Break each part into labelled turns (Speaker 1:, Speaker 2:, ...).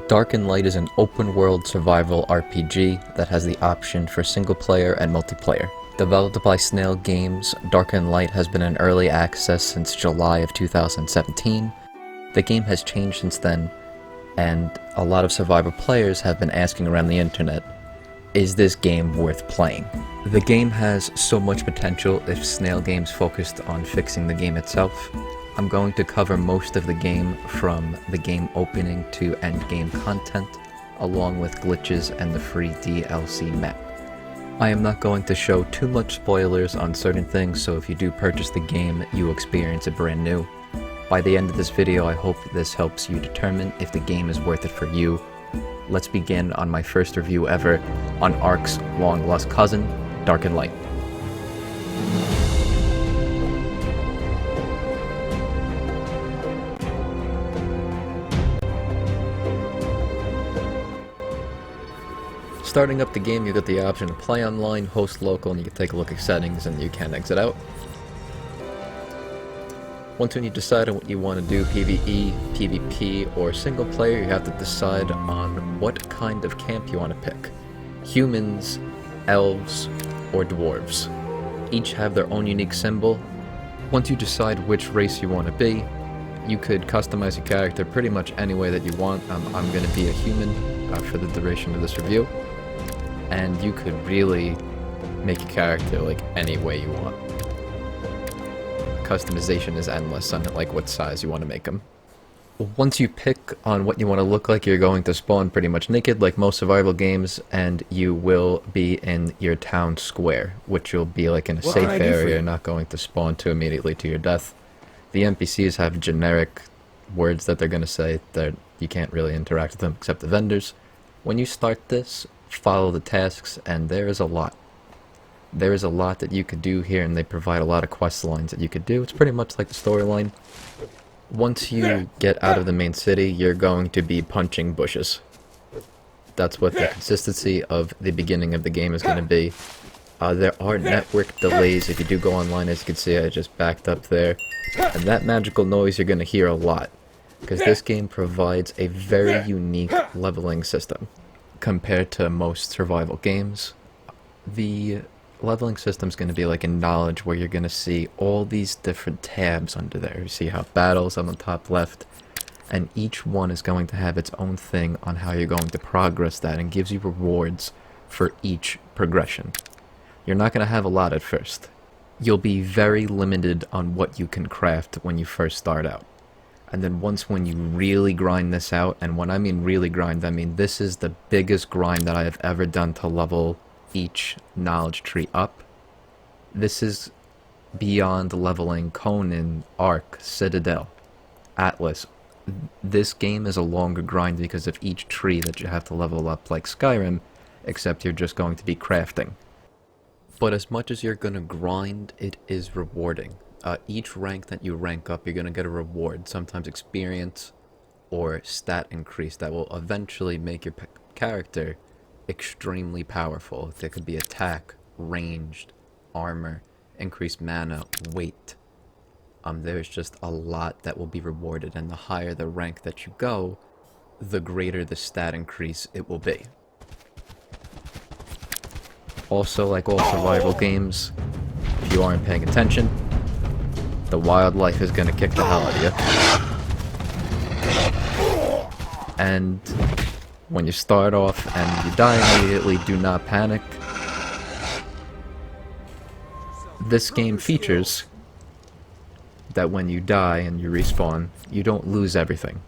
Speaker 1: Dark and Light is an open-world survival RPG that has the option for single-player and multiplayer. Developed by Snail Games, Dark and Light has been in early access since July of 2017. The game has changed since then, and a lot of survivor players have been asking around the internet, is this game worth playing? The game has so much potential if Snail Games focused on fixing the game itself. I'm going to cover most of the game from the game opening to end game content, along with glitches and the free DLC map. I am not going to show too much spoilers on certain things, so if you do purchase the game, you will experience it brand new. By the end of this video, I hope this helps you determine if the game is worth it for you. Let's begin on my first review ever on Ark's long-lost cousin, Dark and Light. Starting up the game, you get the option to play online, host local, and you can take a look at settings and you can exit out. Once when you decide on what you want to do, PvE, PvP, or single player, you have to decide on what kind of camp you want to pick. Humans, elves, or dwarves. Each have their own unique symbol. Once you decide which race you want to be, you could customize your character pretty much any way that you want. I'm going to be a human for the duration of this review. And you could really make your character like any way you want. Customization is endless on like what size you want to make them. Once you pick on what you want to look like, you're going to spawn pretty much naked like most survival games, and you will be in your town square, which will be like in a safe area. You're not going to spawn to immediately to your death. The NPCs have generic words that they're going to say that you can't really interact with them except the vendors. When you start this, follow the tasks, and there is a lot. There is a lot that you could do here, and they provide a lot of quest lines that you could do. It's pretty much like the storyline. Once you get out of the main city, you're going to be punching bushes. That's what the consistency of the beginning of the game is going to be. There are network delays. If you do go online, as you can see, I just backed up there. And that magical noise you're going to hear a lot, because this game provides a very unique leveling system. Compared to most survival games, the leveling system is going to be like in knowledge, where you're going to see all these different tabs under there. You see how battles on the top left, and each one is going to have its own thing on how you're going to progress that, and gives you rewards for each progression. You're not going to have a lot at first. You'll be very limited on what you can craft when you first start out. And then when you really grind this out, and when I mean really grind, I mean this is the biggest grind that I have ever done to level each knowledge tree up. This is beyond leveling Conan, Ark, Citadel, Atlas. This game is a longer grind because of each tree that you have to level up, like Skyrim, except you're just going to be crafting. But as much as you're going to grind, it is rewarding. Each rank that you rank up, you're going to get a reward, sometimes experience or stat increase that will eventually make your character extremely powerful. There could be attack, ranged, armor, increased mana, weight. There's just a lot that will be rewarded, and the higher the rank that you go, the greater the stat increase it will be. Also, like all survival games, if you aren't paying attention, the wildlife is going to kick the hell out of you. And when you start off and you die immediately, do not panic. This game features that when you die and you respawn, you don't lose everything.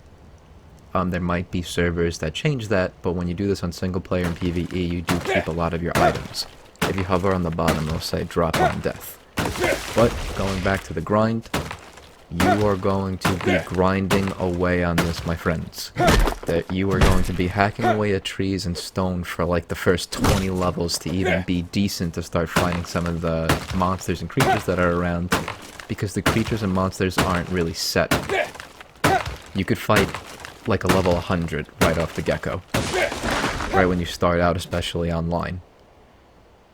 Speaker 1: There might be servers that change that, but when you do this on single player and PvE, you do keep a lot of your items. If you hover on the bottom, it'll say drop on death. But going back to the grind, you are going to be grinding away on this, my friends. That you are going to be hacking away at trees and stone for like the first 20 levels to even be decent to start fighting some of the monsters and creatures that are around, because the creatures and monsters aren't really set. You could fight like a level 100 right off the get-go, right when you start out, especially online.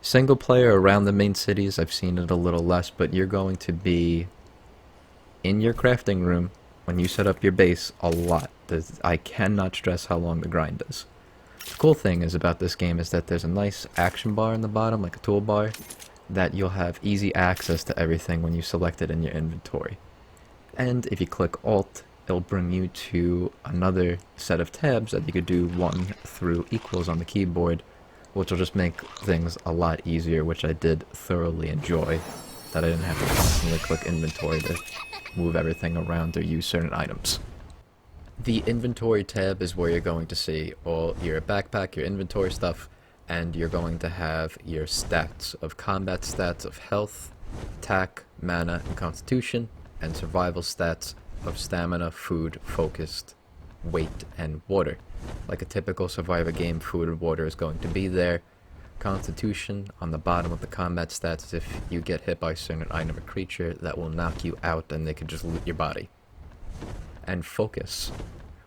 Speaker 1: Single player around the main cities, I've seen it a little less, but you're going to be in your crafting room, when you set up your base a lot. I cannot stress how long the grind is. The cool thing is about this game is that there's a nice action bar in the bottom, like a toolbar, that you'll have easy access to everything when you select it in your inventory. And if you click Alt, it'll bring you to another set of tabs that you could do 1 through equals on the keyboard, which will just make things a lot easier, which I did thoroughly enjoy, that I didn't have to constantly click inventory to move everything around or use certain items. The inventory tab is where you're going to see all your backpack, your inventory stuff, and you're going to have your stats of combat stats of health, attack, mana, and constitution, and survival stats of stamina, food, focused, weight, and water. Like a typical Survivor game, food and water is going to be there. Constitution on the bottom of the combat stats is if you get hit by a certain item or creature that will knock you out and they can just loot your body. And focus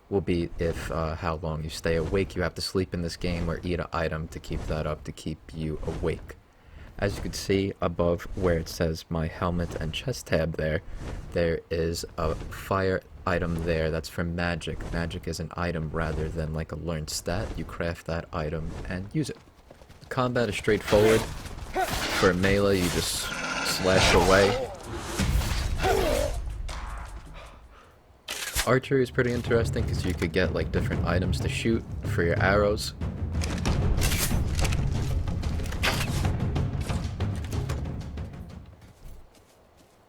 Speaker 1: will be if how long you stay awake. You have to sleep in this game or eat an item to keep that up, to keep you awake. As you can see above where it says my helmet and chest tab there is a fire item there that's for magic. Magic is an item rather than like a learned stat. You craft that item and use it. Combat is straightforward. For melee, you just slash away. Archery is pretty interesting because you could get like different items to shoot for your arrows.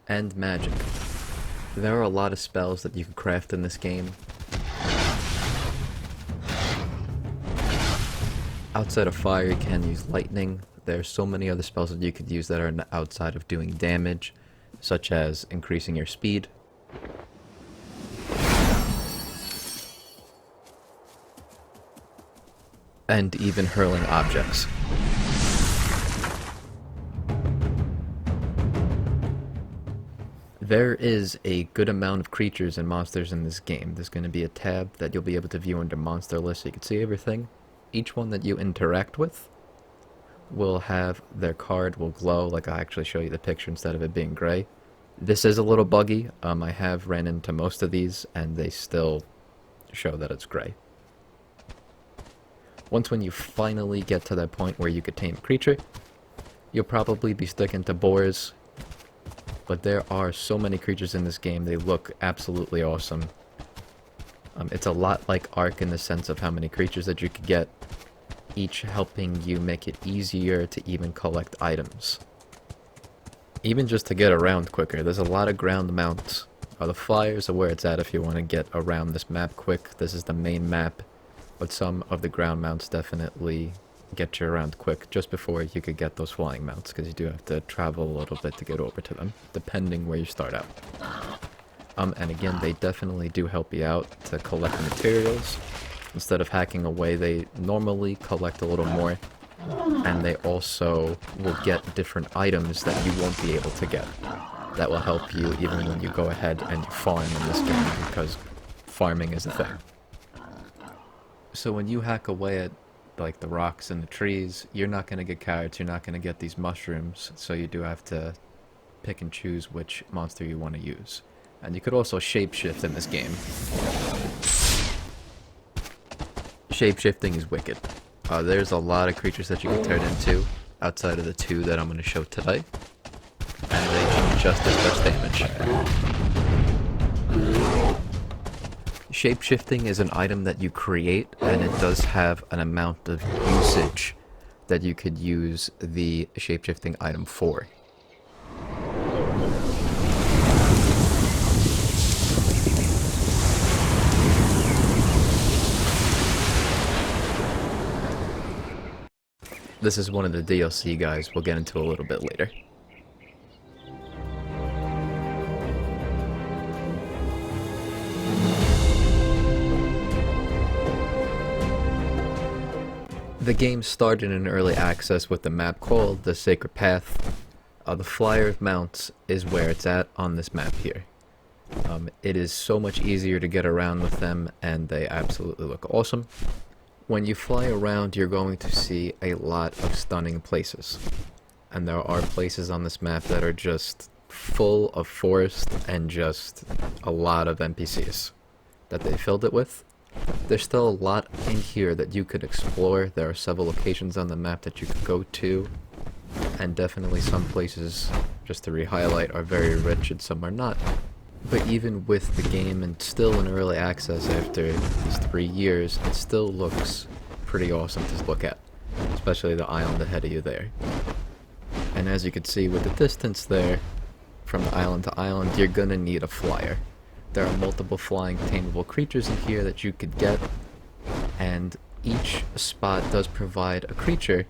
Speaker 1: And magic. There are a lot of spells that you can craft in this game. Outside of fire, you can use lightning. There's so many other spells that you could use that are outside of doing damage, such as increasing your speed. And even hurling objects. There is a good amount of creatures and monsters in this game. There's going to be a tab that you'll be able to view under monster list so you can see everything. Each one that you interact with will have their card will glow, like I'll actually show you the picture instead of it being gray. This is a little buggy. I have ran into most of these and they still show that it's gray. Once when you finally get to that point where you could tame a creature, you'll probably be sticking to boars, but there are so many creatures in this game, they look absolutely awesome. It's a lot like Ark in the sense of how many creatures that you could get, each helping you make it easier to even collect items. Even just to get around quicker, there's a lot of ground mounts. The flyers are where it's at if you want to get around this map quick. This is the main map. But some of the ground mounts definitely get you around quick just before you could get those flying mounts, because you do have to travel a little bit to get over to them, depending where you start out. And again, they definitely do help you out to collect materials. Instead of hacking away, they normally collect a little more, and they also will get different items that you won't be able to get. That will help you even when you go ahead and you farm in this game, because farming is a thing. So when you hack away at like the rocks and the trees, you're not going to get carrots, you're not going to get these mushrooms, so you do have to pick and choose which monster you want to use. And you could also shapeshift in this game. Shapeshifting is wicked. There's a lot of creatures that you can turn into, outside of the 2 that I'm going to show today. And they do just as much damage. Shapeshifting is an item that you create, and it does have an amount of usage that you could use the shapeshifting item for. This is one of the DLC guys we'll get into a little bit later. The game started in early access with the map called the Sacred Path. The flyer of mounts is where it's at on this map here. It is so much easier to get around with them, and they absolutely look awesome. When you fly around, you're going to see a lot of stunning places. And there are places on this map that are just full of forest and just a lot of NPCs that they filled it with. There's still a lot in here that you could explore. There are several locations on the map that you could go to, and definitely some places, just to re-highlight, are very rich and some are not. But even with the game and still in early access after these 3 years, it still looks pretty awesome to look at, especially the island ahead of you there. And as you can see with the distance there, from the island to island, you're gonna need a flyer. There are multiple flying tameable creatures in here that you could get, and each spot does provide a creature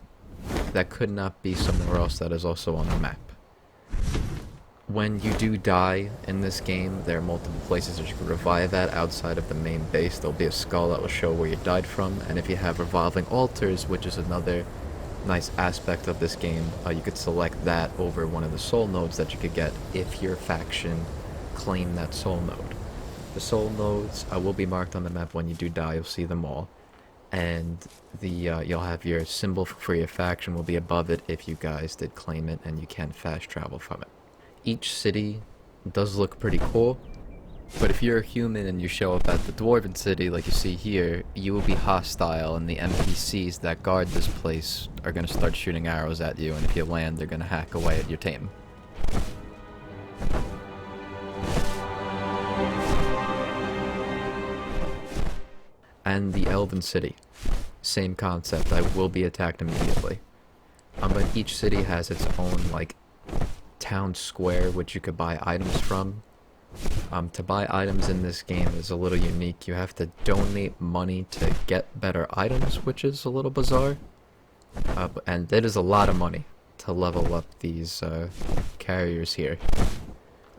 Speaker 1: that could not be somewhere else that is also on the map. When you do die in this game, there are multiple places that you can revive at outside of the main base. There'll be a skull that will show where you died from, and if you have revolving altars, which is another nice aspect of this game, you could select that over one of the soul nodes that you could get if your faction claim that soul node. The soul nodes will be marked on the map when you do die. You'll see them all, and you'll have your symbol for your faction will be above it if you guys did claim it, and you can fast travel from it. Each city does look pretty cool, but if you're a human and you show up at the dwarven city like you see here, you will be hostile, and the NPCs that guard this place are going to start shooting arrows at you, and if you land, they're going to hack away at your tame. And the elven city, same concept. I will be attacked immediately. But each city has its own like town square which you could buy items from. To buy items in this game is a little unique. You have to donate money to get better items, which is a little bizarre. And it is a lot of money to level up these carriers here.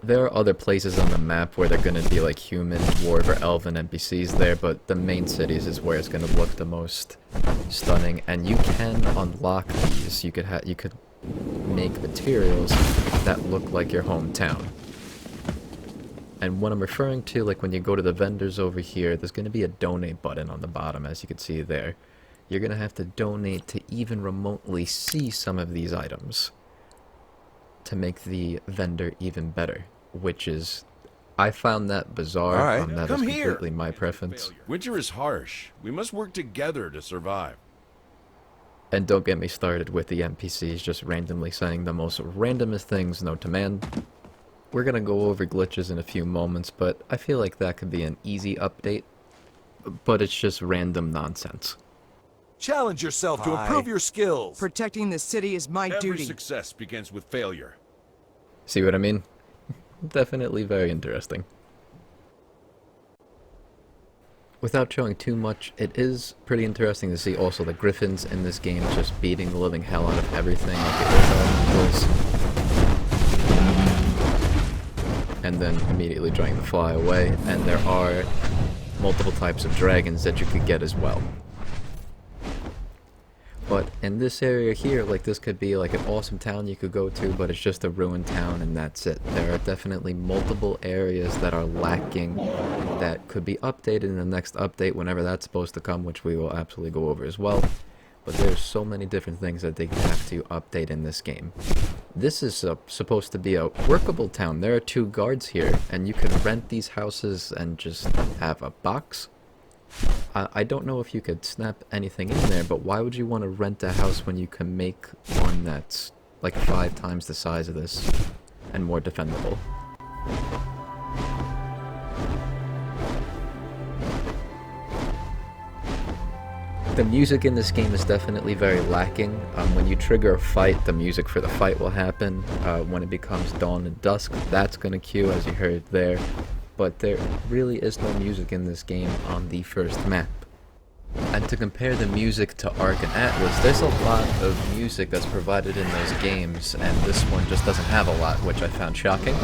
Speaker 1: There are other places on the map where they're going to be like human, dwarf, or elven NPCs there, but the main cities is where it's going to look the most stunning, and you can unlock these. You could make materials that look like your hometown. And what I'm referring to, like when you go to the vendors over here, there's going to be a donate button on the bottom, as you can see there. You're going to have to donate to even remotely see some of these items to make the vendor even better, which is, I found that bizarre.
Speaker 2: All right,
Speaker 1: that
Speaker 2: come
Speaker 1: is
Speaker 2: here.
Speaker 1: completely my preference.
Speaker 2: Winter is harsh. We must work together to survive.
Speaker 1: And don't get me started with the NPCs just randomly saying the most randomest things known to man. We're gonna go over glitches in a few moments, but I feel like that could be an easy update. But it's just random nonsense.
Speaker 3: Challenge yourself to improve your skills.
Speaker 4: Protecting the city is my
Speaker 2: Every
Speaker 4: duty.
Speaker 2: success begins with failure.
Speaker 1: See what I mean? Definitely very interesting. Without showing too much, it is pretty interesting to see also the griffins in this game just beating the living hell out of everything like the earth elementals. And then immediately trying to fly away, and there are multiple types of dragons that you could get as well. But in this area here, like this could be like an awesome town you could go to, but it's just a ruined town and that's it. There are definitely multiple areas that are lacking that could be updated in the next update whenever that's supposed to come, which we will absolutely go over as well. But there's so many different things that they have to update in this game. This is supposed to be a workable town. There are 2 guards here, and you can rent these houses and just have a box. I don't know if you could snap anything in there, but why would you want to rent a house when you can make one that's like 5 times the size of this and more defendable? The music in this game is definitely very lacking. When you trigger a fight, the music for the fight will happen. When it becomes dawn and dusk, that's going to cue, as you heard there. But there really is no music in this game on the first map. And to compare the music to Ark and Atlas, there's a lot of music that's provided in those games, and this one just doesn't have a lot, which I found shocking.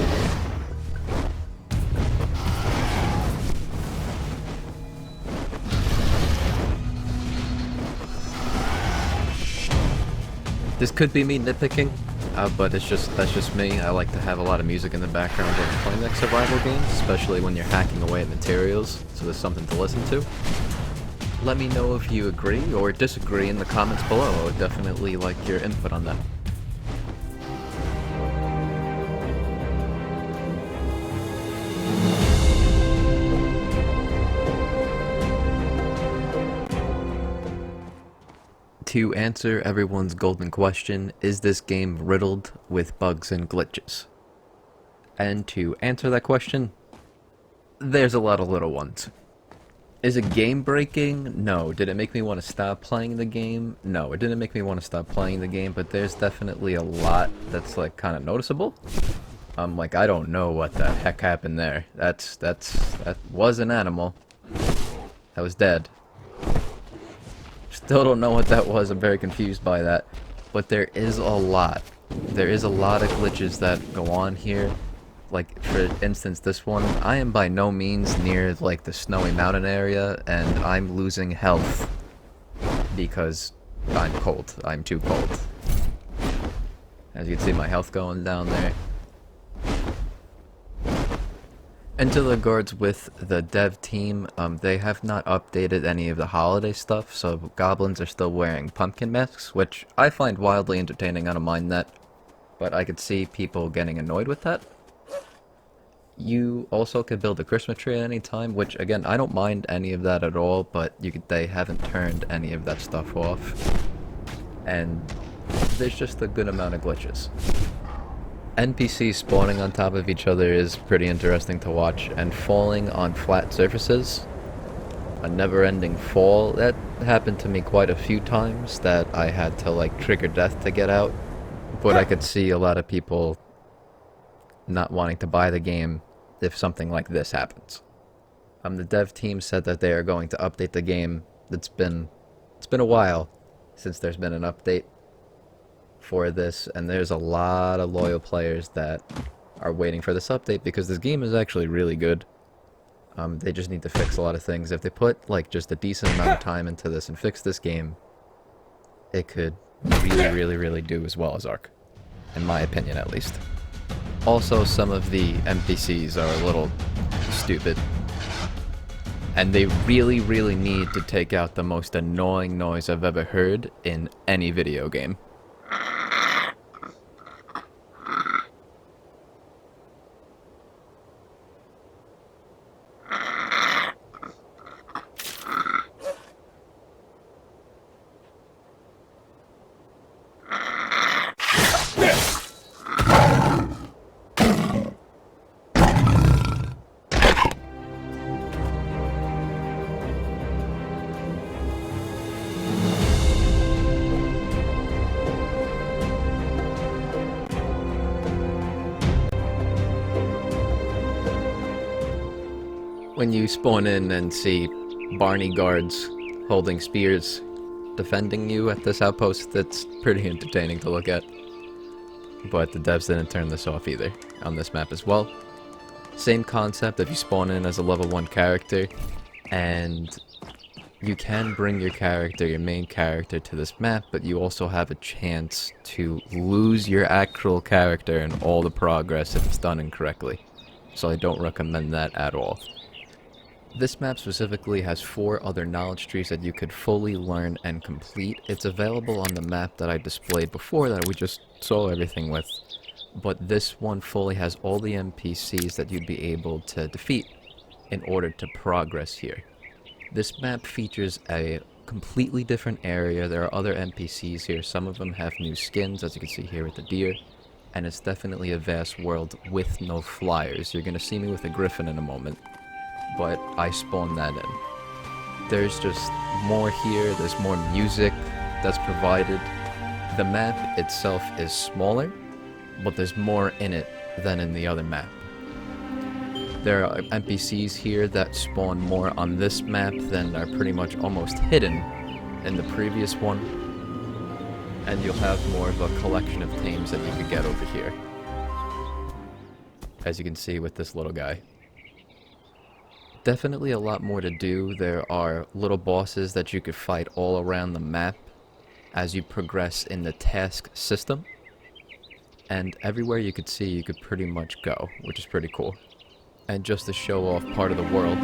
Speaker 1: This could be me nitpicking, but that's just me. I like to have a lot of music in the background when playing like survival games, especially when you're hacking away at materials, so there's something to listen to. Let me know if you agree or disagree in the comments below. I would definitely like your input on that. To answer everyone's golden question, is this game riddled with bugs and glitches? And to answer that question, there's a lot of little ones. Is it game breaking? No. Did it make me want to stop playing the game? No, it didn't make me want to stop playing the game, but there's definitely a lot that's like kind of noticeable. Like, I don't know what the heck happened there. That was an animal. That was dead. Still don't know what that was. I'm very confused by that. But there is a lot. There is a lot of glitches that go on here. Like, for instance, this one, I am by no means near, like, the snowy mountain area, and I'm losing health because I'm cold. I'm too cold. As you can see, my health going down there. And to the regards with the dev team, they have not updated any of the holiday stuff, so goblins are still wearing pumpkin masks, which I find wildly entertaining. I don't mind that, but I could see people getting annoyed with that. You also could build a Christmas tree at any time, which, again, I don't mind any of that at all, but they haven't turned any of that stuff off. And there's just a good amount of glitches. NPCs spawning on top of each other is pretty interesting to watch, and falling on flat surfaces. A never-ending fall. That happened to me quite a few times, that I had to, like, trigger death to get out. But I could see a lot of people not wanting to buy the game if something like this happens. The dev team said that they are going to update the game. It's been a while since there's been an update for this, and there's a lot of loyal players that are waiting for this update because this game is actually really good. They just need to fix a lot of things. If they put like just a decent amount of time into this and fix this game, it could really do as well as Ark, in my opinion at least. Also, some of the NPCs are a little stupid, and they really need to take out the most annoying noise I've ever heard in any video game. When you spawn in and see Barney guards holding spears defending you at this outpost, that's pretty entertaining to look at. But the devs didn't turn this off either on this map as well. Same concept if you spawn in as a level 1 character, and you can bring your main character to this map, but you also have a chance to lose your actual character and all the progress if it's done incorrectly. So I don't recommend that at all. This map specifically has 4 other knowledge trees that you could fully learn and complete. It's available on the map that I displayed before that we just saw everything with, but this one fully has all the NPCs that you'd be able to defeat in order to progress here. This map features a completely different area. There are other NPCs here. Some of them have new skins, as you can see here with the deer, and it's definitely a vast world with no flyers. You're going to see me with a griffin in a moment, but I spawned that in. There's just more here, there's more music that's provided. The map itself is smaller, but there's more in it than in the other map. There are NPCs here that spawn more on this map than are pretty much almost hidden in the previous one. And you'll have more of a collection of tames that you could get over here, as you can see with this little guy. Definitely a lot more to do. There are little bosses that you could fight all around the map as you progress in the task system. And everywhere you could see, you could pretty much go, which is pretty cool. And just to show off part of the world,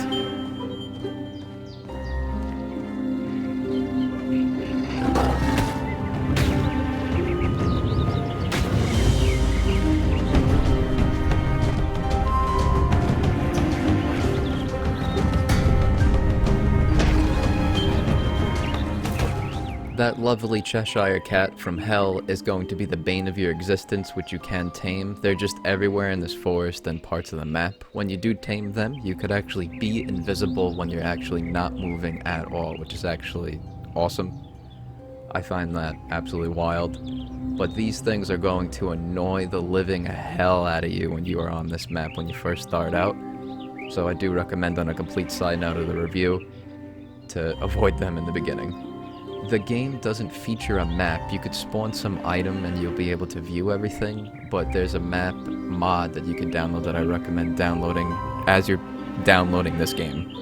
Speaker 1: That lovely Cheshire cat from hell is going to be the bane of your existence, which you can tame. They're just everywhere in this forest and parts of the map. When you do tame them, you could actually be invisible when you're actually not moving at all, which is actually awesome. I find that absolutely wild. But these things are going to annoy the living hell out of you when you are on this map when you first start out. So I do recommend, on a complete side note of the review, to avoid them in the beginning. The game doesn't feature a map. You could spawn some item and you'll be able to view everything, but there's a map mod that you can download that I recommend downloading as you're downloading this game.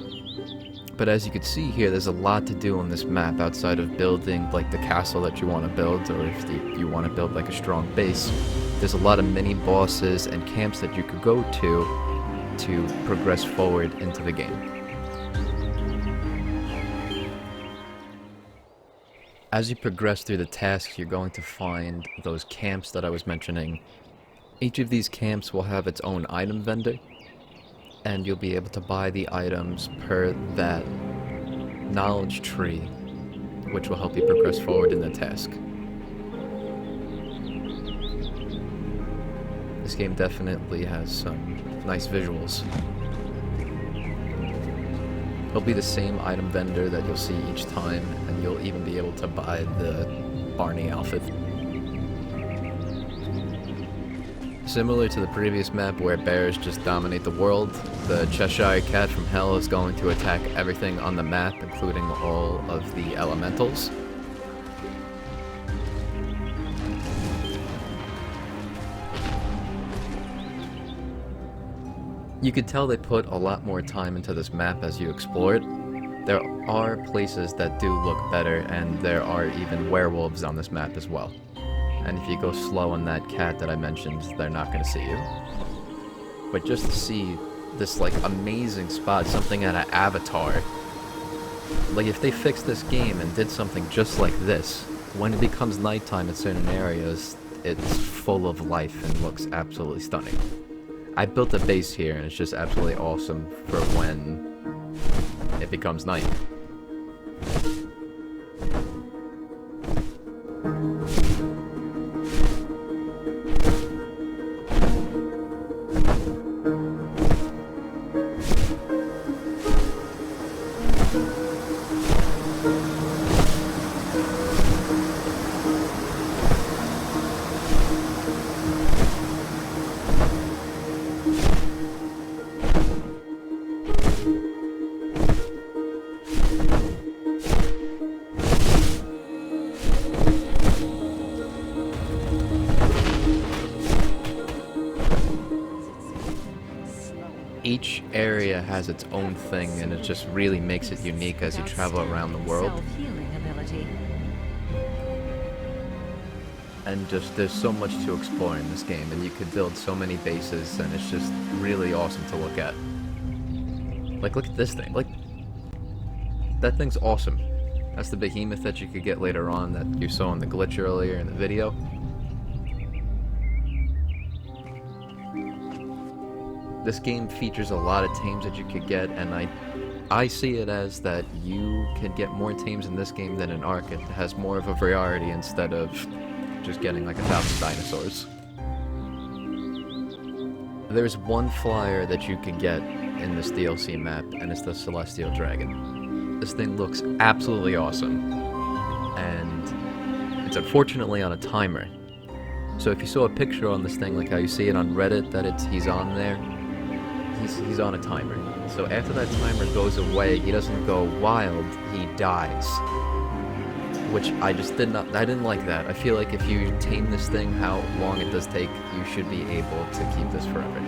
Speaker 1: But as you can see here, there's a lot to do on this map outside of building like the castle that you want to build, or if you want to build like a strong base. There's a lot of mini bosses and camps that you could go to progress forward into the game. As you progress through the tasks, you're going to find those camps that I was mentioning. Each of these camps will have its own item vendor, and you'll be able to buy the items per that knowledge tree, which will help you progress forward in the task. This game definitely has some nice visuals. It'll be the same item vendor that you'll see each time, and you'll even be able to buy the Barney outfit. Similar to the previous map where bears just dominate the world, the Cheshire Cat from Hell is going to attack everything on the map, including all of the elementals. You could tell they put a lot more time into this map as you explore it. There are places that do look better, and there are even werewolves on this map as well. And if you go slow on that cat that I mentioned, they're not going to see you. But just to see this like amazing spot, something out of Avatar. Like if they fixed this game and did something just like this, when it becomes nighttime in certain areas, it's full of life and looks absolutely stunning. I built a base here, and it's just absolutely awesome for when it becomes night. Each area has its own thing, and it just really makes it unique as you travel around the world. And just there's so much to explore in this game, and you could build so many bases, and it's just really awesome to look at. Like, look at this thing. Like, that thing's awesome. That's the behemoth that you could get later on that you saw in the glitch earlier in the video. This game features a lot of tames that you could get, and I see it as that you can get more tames in this game than in Ark. It has more of a variety instead of just getting like 1,000 dinosaurs. There's one flyer that you can get in this DLC map, and it's the Celestial Dragon. This thing looks absolutely awesome, and it's unfortunately on a timer. So if you saw a picture on this thing, like how you see it on Reddit, that he's on there, he's on a timer. So after that timer goes away, he doesn't go wild, he dies. Which I didn't like that. I feel like if you tame this thing, how long it does take, you should be able to keep this forever.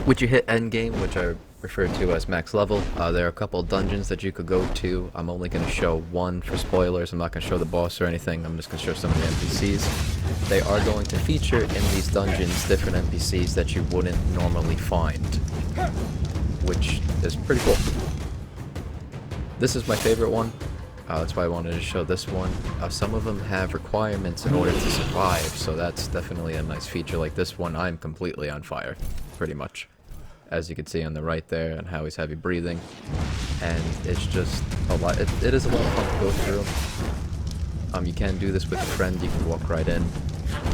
Speaker 1: Once you hit endgame, which I refer to as max level, there are a couple dungeons that you could go to. I'm only going to show one for spoilers. I'm not going to show the boss or anything. I'm just going to show some of the NPCs. They are going to feature in these dungeons different NPCs that you wouldn't normally find, which is pretty cool. This is my favorite one. That's why I wanted to show this one. Some of them have requirements in order to survive, so that's definitely a nice feature. Like this one, I'm completely on fire, pretty much. As you can see on the right there, and how he's heavy breathing. And it's just a lot, it is a lot of fun to go through. You can do this with a friend, you can walk right in,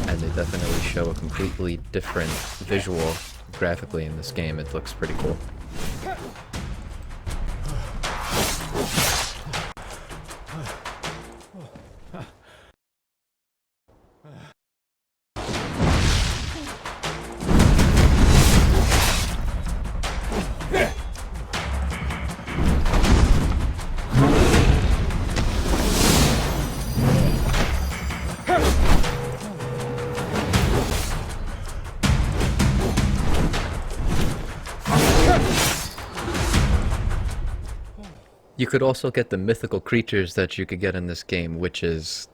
Speaker 1: and they definitely show a completely different visual graphically in this game. It looks pretty cool. You could also get the mythical creatures that you could get in this game, which is,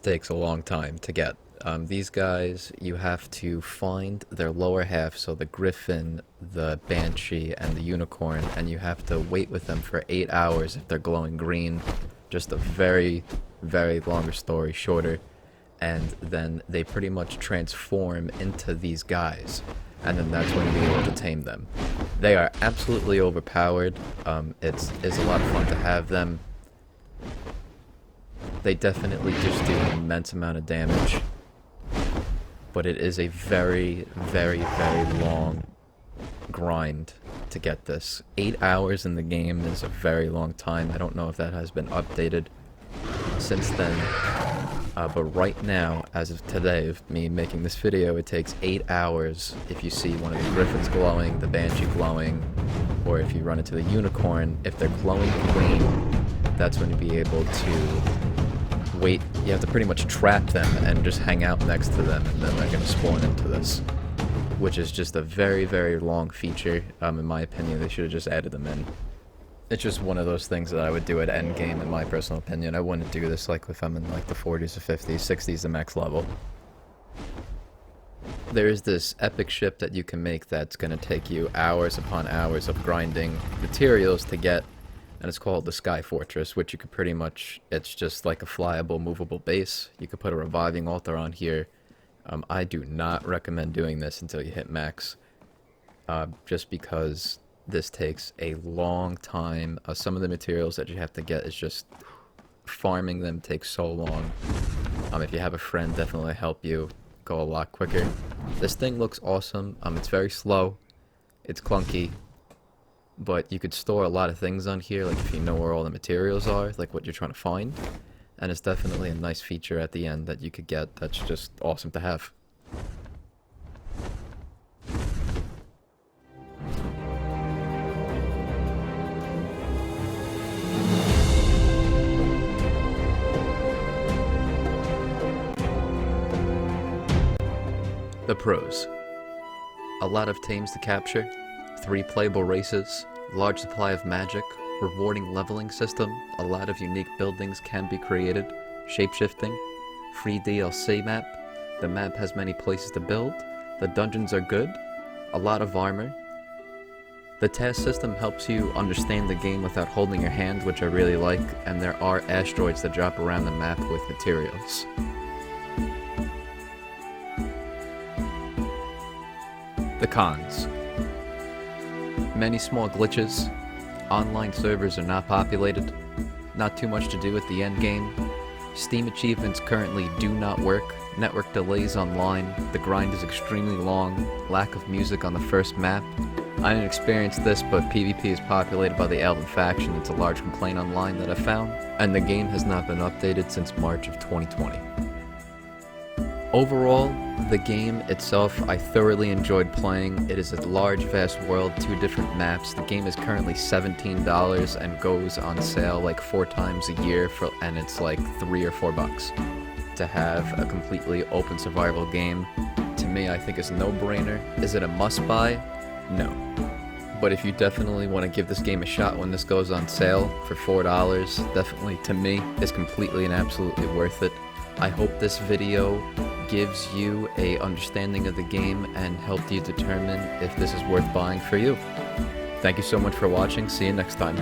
Speaker 1: takes a long time to get. These guys, you have to find their lower half, so the griffin, the banshee, and the unicorn, and you have to wait with them for 8 hours if they're glowing green. Just a very, very longer story shorter. And then they pretty much transform into these guys, and then that's when you'll be able to tame them. They are absolutely overpowered. It's a lot of fun to have them. They definitely just do an immense amount of damage, but it is a very, very, very long grind to get this. 8 hours in the game is a very long time. I don't know if that has been updated since then. But right now, as of today, of me making this video, it takes 8 hours if you see one of the griffins glowing, the banshee glowing, or if you run into the unicorn. If they're glowing green, that's when you'll be able to wait. You have to pretty much trap them and just hang out next to them, and then they're going to spawn into this. Which is just a very, very long feature. In my opinion, they should have just added them in. It's just one of those things that I would do at endgame, in my personal opinion. I wouldn't do this like if I'm in like the 40s or 50s, 60s, the max level. There is this epic ship that you can make that's going to take you hours upon hours of grinding materials to get, and it's called the Sky Fortress, which you could pretty much, it's just like a flyable, movable base. You could put a reviving altar on here. I do not recommend doing this until you hit max, just because this takes a long time. Some of the materials that you have to get is just farming them takes so long. If you have a friend, definitely help you go a lot quicker. This thing looks awesome. It's very slow. It's clunky. But you could store a lot of things on here, like if you know where all the materials are, like what you're trying to find. And it's definitely a nice feature at the end that you could get that's just awesome to have. The pros. A lot of tames to capture, 3 playable races, large supply of magic, rewarding leveling system, a lot of unique buildings can be created, shapeshifting, free DLC map, the map has many places to build, the dungeons are good, a lot of armor. The task system helps you understand the game without holding your hand, which I really like, and there are asteroids that drop around the map with materials. The cons. Many small glitches, online servers are not populated, not too much to do at the end game, Steam achievements currently do not work, network delays online, the grind is extremely long, lack of music on the first map. I didn't experience this, but PvP is populated by the Elven faction. It's a large complaint online that I found, and the game has not been updated since March of 2020. Overall, the game itself, I thoroughly enjoyed playing. It is a large, vast world, 2 different maps. The game is currently $17 and goes on sale like 4 times a year, and it's like $3 or $4 to have a completely open survival game. To me, I think it's a no-brainer. Is it a must-buy? No. But if you definitely want to give this game a shot when this goes on sale for $4, definitely, to me, is completely and absolutely worth it. I hope this video gives you a understanding of the game and helped you determine if this is worth buying for you. Thank you so much for watching. See you next time.